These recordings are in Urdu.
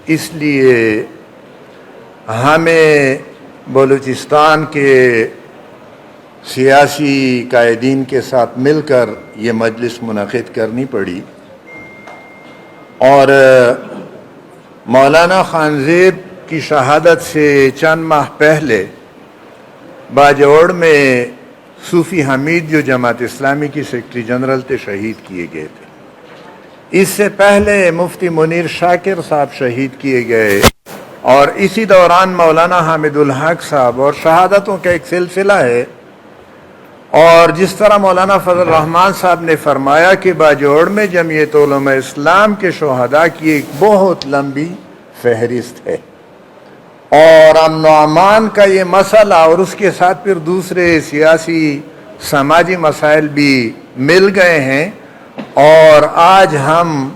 اس لیے ہمیں بلوچستان کے سیاسی قائدین کے ساتھ مل کر یہ مجلس منعقد کرنی پڑی، اور مولانا خانزیب کی شہادت سے چند ماہ پہلے باجوڑ میں صوفی حمید جو جماعت اسلامی کی سیکرٹری جنرل تھے شہید کیے گئے تھے۔ اس سے پہلے مفتی منیر شاکر صاحب شہید کیے گئے، اور اسی دوران مولانا حامد الحق صاحب، اور شہادتوں کا ایک سلسلہ ہے۔ اور جس طرح مولانا فضل الرحمان صاحب نے فرمایا کہ باجوڑ میں جمعیت علماء اسلام کے شہداء کی ایک بہت لمبی فہرست ہے، اور امن و امان کا یہ مسئلہ اور اس کے ساتھ پھر دوسرے سیاسی سماجی مسائل بھی مل گئے ہیں، اور آج ہم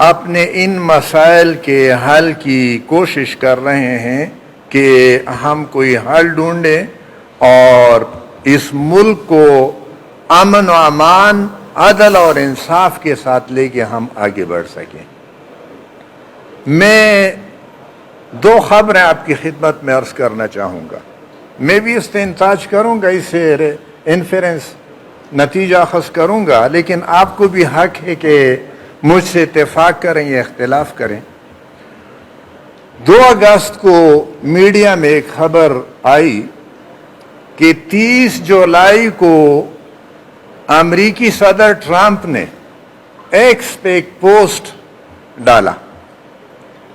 اپنے ان مسائل کے حل کی کوشش کر رہے ہیں کہ ہم کوئی حل ڈھونڈیں اور اس ملک کو امن و امان، عدل اور انصاف کے ساتھ لے کے ہم آگے بڑھ سکیں۔ میں دو خبریں آپ کی خدمت میں عرض کرنا چاہوں گا۔ میں بھی استنتاج کروں گا، اس سے انفرنس نتیجہ اخذ کروں گا، لیکن آپ کو بھی حق ہے کہ مجھ سے اتفاق کریں یا اختلاف کریں۔ 2 اگست کو میڈیا میں ایک خبر آئی کہ 30 جولائی کو امریکی صدر ٹرمپ نے ایکس پہ ایک پوسٹ ڈالا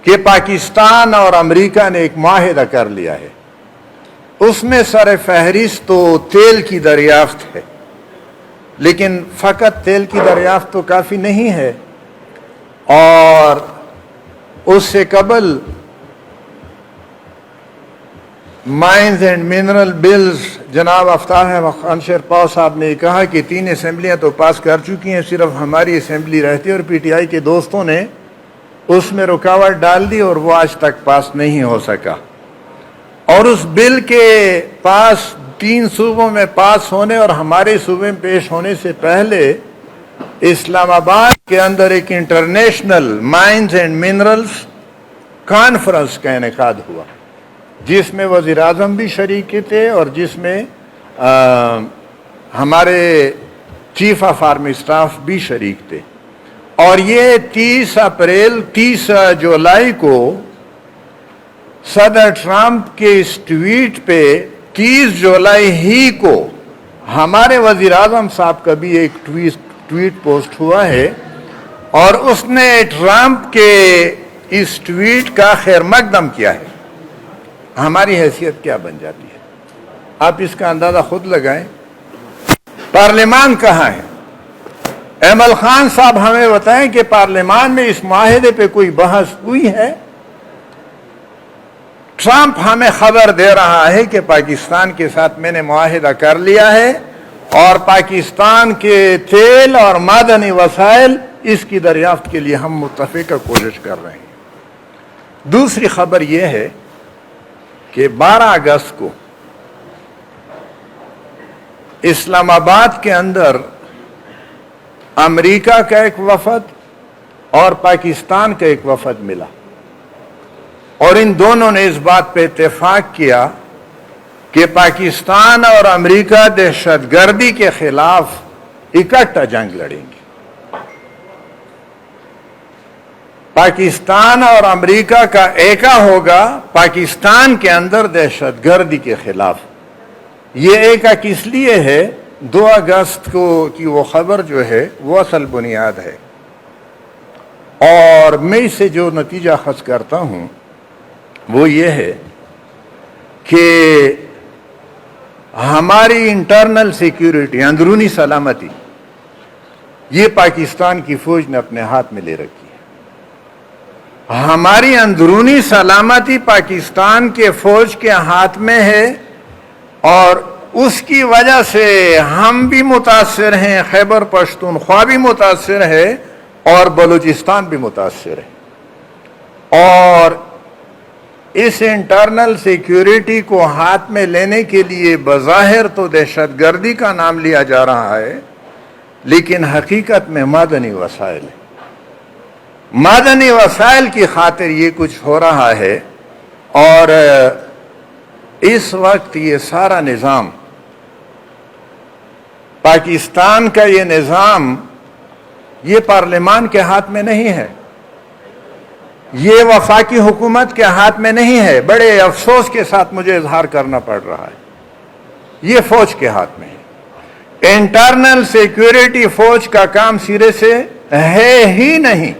کہ پاکستان اور امریکہ نے ایک معاہدہ کر لیا ہے۔ اس میں سر فہرست تو تیل کی دریافت ہے، لیکن فقط تیل کی دریافت تو کافی نہیں ہے، اور اس سے قبل مائنز اینڈ منرل بلز جناب آفتاب خان شیرپاؤ صاحب نے کہا کہ 3 اسمبلیاں تو پاس کر چکی ہیں، صرف ہماری اسمبلی رہتی ہے، اور پی ٹی آئی کے دوستوں نے اس میں رکاوٹ ڈال دی اور وہ آج تک پاس نہیں ہو سکا۔ اور اس بل کے پاس 3 صوبوں میں پاس ہونے اور ہمارے صوبے میں پیش ہونے سے پہلے اسلام آباد کے اندر ایک international mines and minerals conference کا انعقاد ہوا، جس میں وزیر اعظم بھی شریک تھے اور جس میں ہمارے چیف آف آرمی اسٹاف بھی شریک تھے۔ اور یہ 30 جولائی کو صدر ٹرمپ کے اس ٹویٹ پہ 30 جولائی ہی کو ہمارے وزیر اعظم صاحب کا بھی ایک ٹویٹ پوسٹ ہوا ہے، اور اس نے ٹرمپ کے اس ٹویٹ کا خیر مقدم کیا ہے۔ ہماری حیثیت کیا بن جاتی ہے، آپ اس کا اندازہ خود لگائیں۔ پارلیمان کہاں ہے؟ ایمل خان صاحب ہمیں بتائیں کہ پارلیمان میں اس معاہدے پہ کوئی بحث ہوئی ہے؟ ٹرمپ ہمیں خبر دے رہا ہے کہ پاکستان کے ساتھ میں نے معاہدہ کر لیا ہے، اور پاکستان کے تیل اور معدنی وسائل اس کی دریافت کے لیے ہم متفقہ کوشش کر رہے ہیں۔ دوسری خبر یہ ہے کہ 12 اگست کو اسلام آباد کے اندر امریکہ کا ایک وفد اور پاکستان کا ایک وفد ملا، اور ان دونوں نے اس بات پہ اتفاق کیا کہ پاکستان اور امریکہ دہشت گردی کے خلاف اکٹھا جنگ لڑیں گے۔ پاکستان اور امریکہ کا ایکا ہوگا پاکستان کے اندر دہشت گردی کے خلاف۔ یہ ایکا کس لیے ہے؟ 2 اگست کو کی وہ خبر جو ہے وہ اصل بنیاد ہے، اور میں اس سے جو نتیجہ اخذ کرتا ہوں وہ یہ ہے کہ ہماری انٹرنل سیکیورٹی، اندرونی سلامتی، یہ پاکستان کی فوج نے اپنے ہاتھ میں لے رکھی ہے۔ ہماری اندرونی سلامتی پاکستان کے فوج کے ہاتھ میں ہے، اور اس کی وجہ سے ہم بھی متاثر ہیں، خیبر پختونخوا بھی متاثر ہے، اور بلوچستان بھی متاثر ہے۔ اور اس انٹرنل سیکیورٹی کو ہاتھ میں لینے کے لیے بظاہر تو دہشت گردی کا نام لیا جا رہا ہے، لیکن حقیقت میں معدنی وسائل ہے۔ معدنی وسائل کی خاطر یہ کچھ ہو رہا ہے، اور اس وقت یہ سارا نظام، پاکستان کا یہ نظام، یہ پارلیمان کے ہاتھ میں نہیں ہے، یہ وفاقی حکومت کے ہاتھ میں نہیں ہے. بڑے افسوس کے ساتھ مجھے اظہار کرنا پڑ رہا ہے، یہ فوج کے ہاتھ میں ہے. انٹرنل سیکیورٹی فوج کا کام سرے سے ہے ہی نہیں،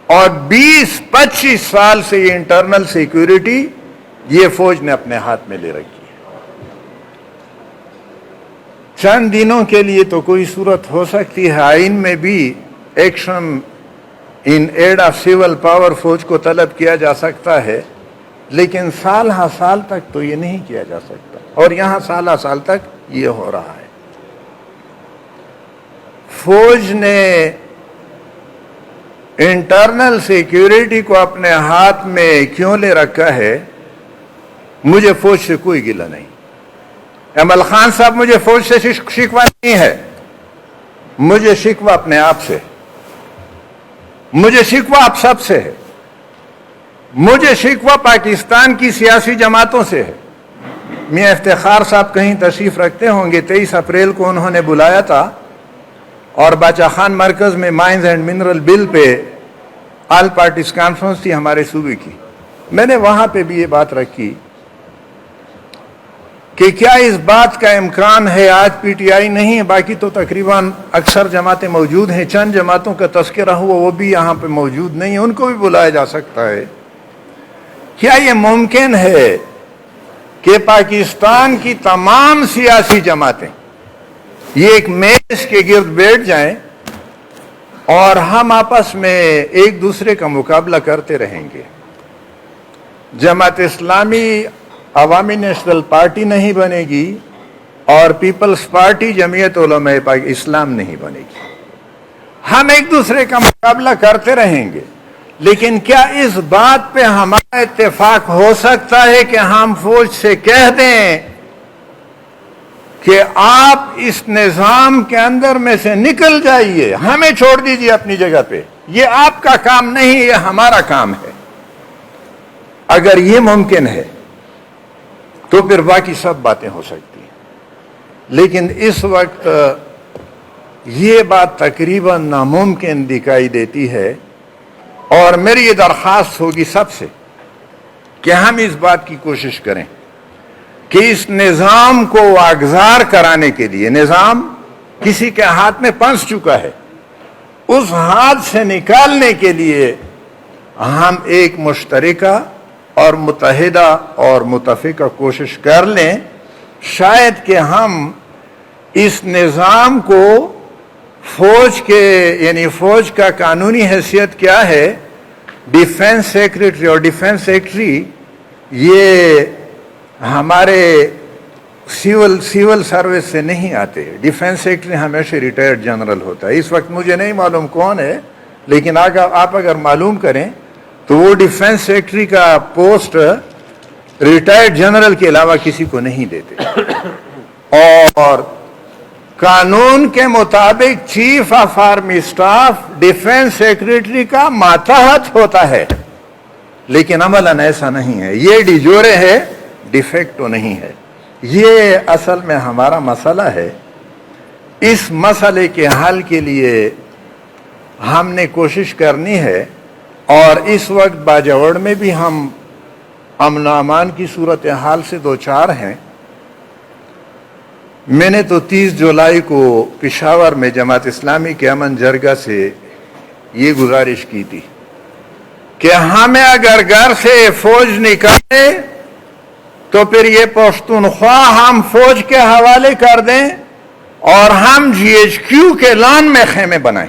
اور 20-25 سال سے یہ انٹرنل سیکیورٹی یہ فوج نے اپنے ہاتھ میں لے رکھی ہے. چند دنوں کے لیے تو کوئی صورت ہو سکتی ہے، آئین میں بھی action in aid of civil power فوج کو طلب کیا جا سکتا ہے، لیکن سال ہا سال تک تو یہ نہیں کیا جا سکتا، اور یہاں سال ہا سال تک یہ ہو رہا ہے. فوج نے انٹرنل سیکیورٹی کو اپنے ہاتھ میں کیوں لے رکھا ہے؟ مجھے فوج سے کوئی گلہ نہیں. امل خان صاحب، مجھے فوج سے شکوہ نہیں ہے، مجھے شکوہ اپنے آپ سے، مجھے شکوہ آپ سب سے ہے، مجھے شکوہ پاکستان کی سیاسی جماعتوں سے ہے. میاں افتخار صاحب کہیں تشریف رکھتے ہوں گے، 23 اپریل کو انہوں نے بلایا تھا، اور باچا خان مرکز میں مائنز اینڈ منرل بل پہ آل پارٹیز کانفرنس تھی ہمارے صوبے کی. میں نے وہاں پہ بھی یہ بات رکھی کہ کیا اس بات کا امکان ہے، آج پی ٹی آئی نہیں ہے، باقی تو تقریباً اکثر جماعتیں موجود ہیں، چند جماعتوں کا تذکرہ ہوا وہ بھی یہاں پہ موجود نہیں ہیں، ان کو بھی بلایا جا سکتا ہے. کیا یہ ممکن ہے کہ پاکستان کی تمام سیاسی جماعتیں یہ ایک میز کے گرد بیٹھ جائیں اور ہم آپس میں ایک دوسرے کا مقابلہ کرتے رہیں گے؟ جماعت اسلامی عوامی نیشنل پارٹی نہیں بنے گی، اور پیپلز پارٹی جمعیت علماء اسلام نہیں بنے گی. ہم ایک دوسرے کا مقابلہ کرتے رہیں گے، لیکن کیا اس بات پہ ہمارا اتفاق ہو سکتا ہے کہ ہم فوج سے کہہ دیں کہ آپ اس نظام کے اندر میں سے نکل جائیے، ہمیں چھوڑ دیجیے اپنی جگہ پہ، یہ آپ کا کام نہیں، یہ ہمارا کام ہے؟ اگر یہ ممکن ہے تو پھر باقی سب باتیں ہو سکتی ہیں. لیکن اس وقت یہ بات تقریباً ناممکن دکھائی دیتی ہے، اور میری یہ درخواست ہوگی سب سے کہ ہم اس بات کی کوشش کریں کہ اس نظام کو واگزار کرانے کے لیے، نظام کسی کے ہاتھ میں پنس چکا ہے، اس ہاتھ سے نکالنے کے لیے ہم ایک مشترکہ اور متحدہ اور متفقہ کوشش کر لیں. شاید کہ ہم اس نظام کو فوج کے، یعنی فوج کا قانونی حیثیت کیا ہے، ڈیفنس سیکریٹری اور ڈیفنس سیکریٹری، یہ ہمارے سیول سروس سے نہیں آتے. ڈیفنس سیکریٹری ہمیشہ ریٹائرڈ جنرل ہوتا ہے. اس وقت مجھے نہیں معلوم کون ہے، لیکن آپ اگر معلوم کریں تو وہ ڈیفنس سیکریٹری کا پوسٹ ریٹائرڈ جنرل کے علاوہ کسی کو نہیں دیتے. اور قانون کے مطابق chief of army staff defence secretary کا ماتحت ہوتا ہے، لیکن عملاً ایسا نہیں ہے. یہ ڈی جورے ہے، ڈیفیکٹو نہیں ہے. یہ اصل میں ہمارا مسئلہ ہے. اس مسئلے کے حل کے لیے ہم نے کوشش کرنی ہے، اور اس وقت باجوڑ میں بھی ہم امن و امان کی صورتحال سے دوچار ہیں. میں نے تو 30 جولائی کو پشاور میں جماعت اسلامی کے امن جرگہ سے یہ گزارش کی تھی کہ ہمیں اگر گھر سے فوج نکالے تو پھر یہ پختونخوا ہم فوج کے حوالے کر دیں اور ہم جی ایچ کیو کے لان میں خیمے بنائیں.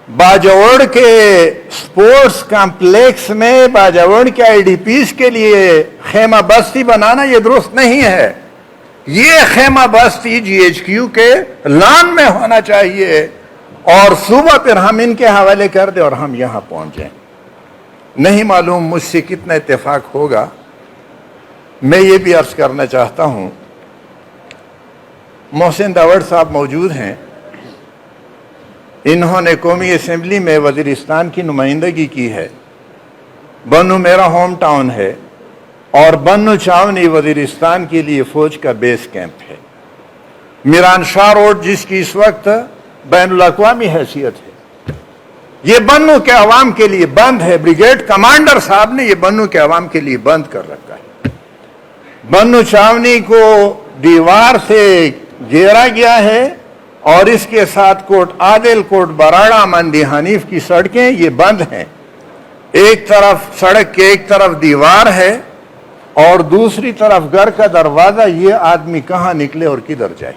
باجوڑ کے سپورٹس کمپلیکس میں باجوڑ کے آئی ڈی پیز کے لیے خیمہ بستی بنانا یہ درست نہیں ہے. یہ خیمہ بستی جی ایچ کیو کے لان میں ہونا چاہیے، اور صبح پھر ہم ان کے حوالے کر دیں اور ہم یہاں پہنچ جائیں. نہیں معلوم مجھ سے کتنا اتفاق ہوگا. میں یہ بھی عرض کرنا چاہتا ہوں، محسن داوڑ صاحب موجود ہیں، انہوں نے قومی اسمبلی میں وزیرستان کی نمائندگی کی ہے۔ بنو میرا ہوم ٹاؤن ہے اور بنو چاونی وزیرستان کے لیے فوج کا بیس کیمپ ہے۔ میران شاہ روڈ جس کی اس وقت بین الاقوامی حیثیت ہے، یہ بنو کے عوام کے لیے بند ہے۔ بریگیڈ کمانڈر صاحب نے یہ بنو کے عوام کے لیے بند کر رکھا ہے۔ بنو چاونی کو دیوار سے گھیرا گیا ہے اور اس کے ساتھ کوٹ عادل، کوٹ براڑہ، مندی حنیف کی سڑکیں یہ بند ہیں۔ ایک طرف سڑک کے ایک طرف دیوار ہے اور دوسری طرف گھر کا دروازہ، یہ آدمی کہاں نکلے اور کدھر جائے؟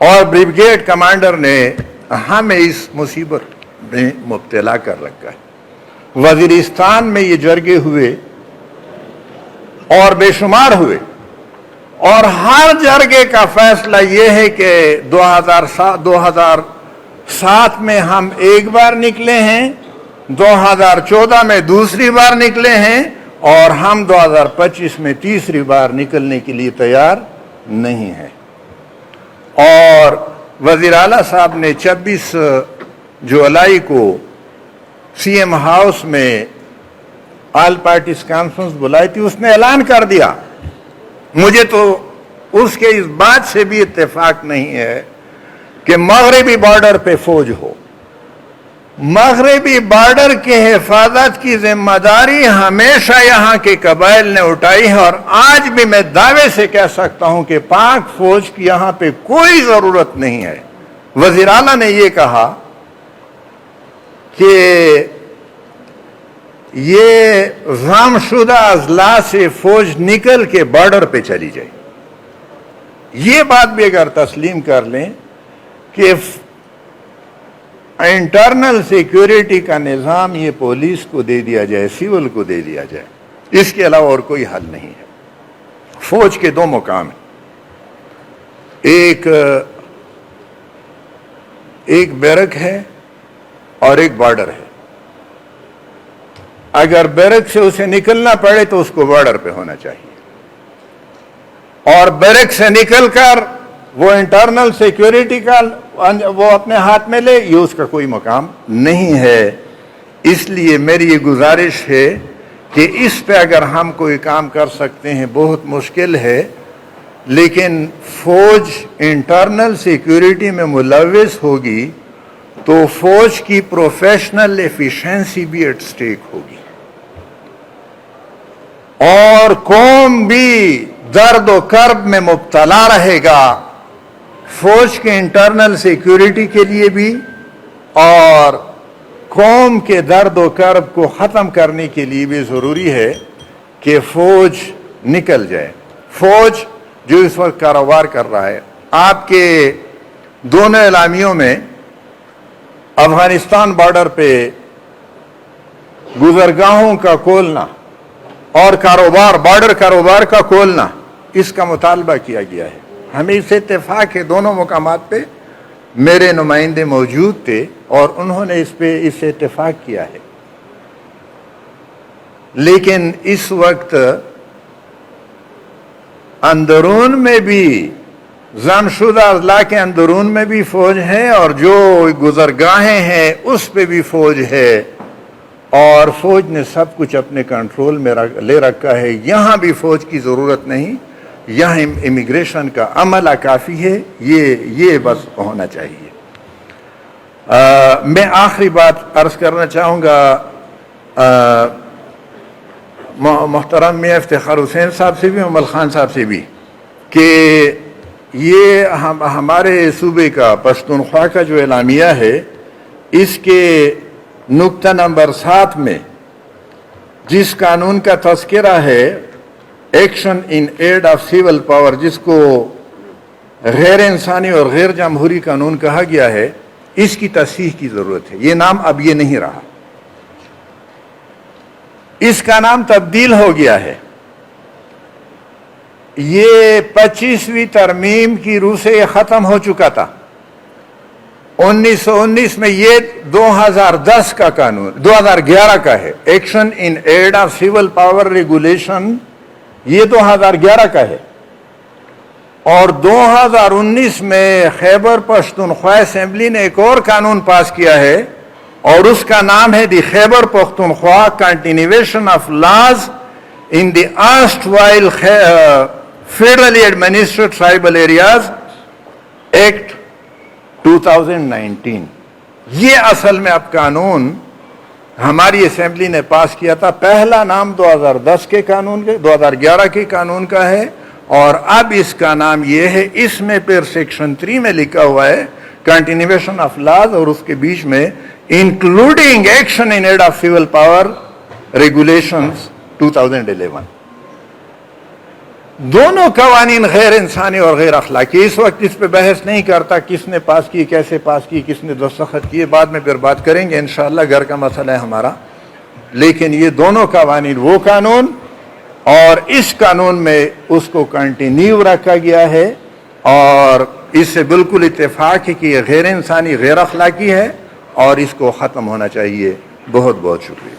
اور بریگیڈ کمانڈر نے ہمیں اس مصیبت میں مبتلا کر رکھا ہے۔ وزیرستان میں یہ جرگے ہوئے اور بے شمار ہوئے، اور ہر جرگے کا فیصلہ یہ ہے کہ 2007 میں ہم ایک بار نکلے ہیں، 2014 میں دوسری بار نکلے ہیں، اور ہم 2025 میں تیسری بار نکلنے کے لیے تیار نہیں ہیں۔ اور وزیر اعلیٰ صاحب نے 26 جولائی کو سی ایم ہاؤس میں آل پارٹیز کانفرنس بلائی تھی، اس نے اعلان کر دیا۔ مجھے تو اس کے اس بات سے بھی اتفاق نہیں ہے کہ مغربی بارڈر پہ فوج ہو۔ مغربی بارڈر کی حفاظت کی ذمہ داری ہمیشہ یہاں کے قبائل نے اٹھائی ہے، اور آج بھی میں دعوے سے کہہ سکتا ہوں کہ پاک فوج کی یہاں پہ کوئی ضرورت نہیں ہے۔ وزیر اعلیٰ نے یہ کہا کہ یہ غم شدہ اضلاع سے فوج نکل کے بارڈر پہ چلی جائے۔ یہ بات بھی اگر تسلیم کر لیں کہ انٹرنل سیکیورٹی کا نظام یہ پولیس کو دے دیا جائے، سیول کو دے دیا جائے، اس کے علاوہ اور کوئی حل نہیں ہے۔ فوج کے دو مقام ہیں، ایک بیرک ہے اور ایک بارڈر ہے۔ اگر بیرک سے اسے نکلنا پڑے تو اس کو بارڈر پہ ہونا چاہیے، اور بیرک سے نکل کر وہ انٹرنل سیکیورٹی کا وہ اپنے ہاتھ میں لے، یہ اس کا کوئی مقام نہیں ہے۔ اس لیے میری یہ گزارش ہے کہ اس پہ اگر ہم کوئی کام کر سکتے ہیں، بہت مشکل ہے، لیکن فوج انٹرنل سیکیورٹی میں ملوث ہوگی تو فوج کی پروفیشنل ایفیشنسی بھی ایٹ سٹیک ہوگی، اور قوم بھی درد و کرب میں مبتلا رہے گا۔ فوج کے انٹرنل سیکیورٹی کے لیے بھی اور قوم کے درد و کرب کو ختم کرنے کے لیے بھی ضروری ہے کہ فوج نکل جائے۔ فوج جو اس وقت کاروبار کر رہا ہے، آپ کے دونوں اعلامیوں میں افغانستان بارڈر پہ گزرگاہوں کا کھولنا اور بارڈر کاروبار کا کھولنا، اس کا مطالبہ کیا گیا ہے۔ ہمیں اس اتفاق ہے، دونوں مقامات پہ میرے نمائندے موجود تھے اور انہوں نے اس سے اتفاق کیا ہے۔ لیکن اس وقت اندرون میں بھی ضم شدہ اضلاع کے اندرون میں بھی فوج ہے، اور جو گزرگاہیں ہیں اس پہ بھی فوج ہے، اور فوج نے سب کچھ اپنے کنٹرول میں لے رکھا ہے۔ یہاں بھی فوج کی ضرورت نہیں، یہاں امیگریشن کا عملہ کافی ہے، یہ بس ہونا چاہیے۔ میں آخری بات عرض کرنا چاہوں گا محترم میاں افتخار حسین صاحب سے بھی، عمل خان صاحب سے بھی، کہ یہ ہمارے صوبے کا پشتونخوا کا جو اعلامیہ ہے، اس کے نقطہ نمبر 7 میں جس قانون کا تذکرہ ہے action in aid of civil power, جس کو غیر انسانی اور غیر جمہوری قانون کہا گیا ہے، اس کی تصحیح کی ضرورت ہے۔ یہ نام اب یہ نہیں رہا، اس کا نام تبدیل ہو گیا ہے۔ یہ 25ویں ترمیم کی روح سے یہ ختم ہو چکا تھا۔ 1919 میں یہ 2010 کا قانون 2011 کا ہے، action in aid of civil power regulation, یہ 2011 کا ہے۔ اور 2019 میں خیبر پختونخوا اسمبلی نے ایک اور قانون پاس کیا ہے اور اس کا نام ہے the Khyber Pakhtunkhwa continuation of laws in the erstwhile federally administered tribal areas act 2019. یہ اصل میں اب قانون ہماری اسمبلی نے پاس کیا تھا. پہلا نام 2010 کے قانون کے 2011 کے قانون کا ہے اور اب اس کا نام یہ ہے. اس میں پھر سیکشن 3 میں لکھا ہوا ہے کنٹینیویشن آف لاز اور اس کے بیچ میں including action in aid of civil power regulations 2011. دونوں قوانین غیر انسانی اور غیر اخلاقی. اس وقت اس پہ بحث نہیں کرتا کس نے پاس کی, کیسے پاس کی, کس نے دستخط کیے, بعد میں پھر بات کریں گے انشاءاللہ, گھر کا مسئلہ ہے ہمارا. لیکن یہ دونوں قوانین وہ قانون اور اس قانون میں اس کو کنٹینیو رکھا گیا ہے اور اس سے بالکل اتفاق ہے کہ یہ غیر انسانی غیر اخلاقی ہے اور اس کو ختم ہونا چاہیے. بہت بہت شکریہ.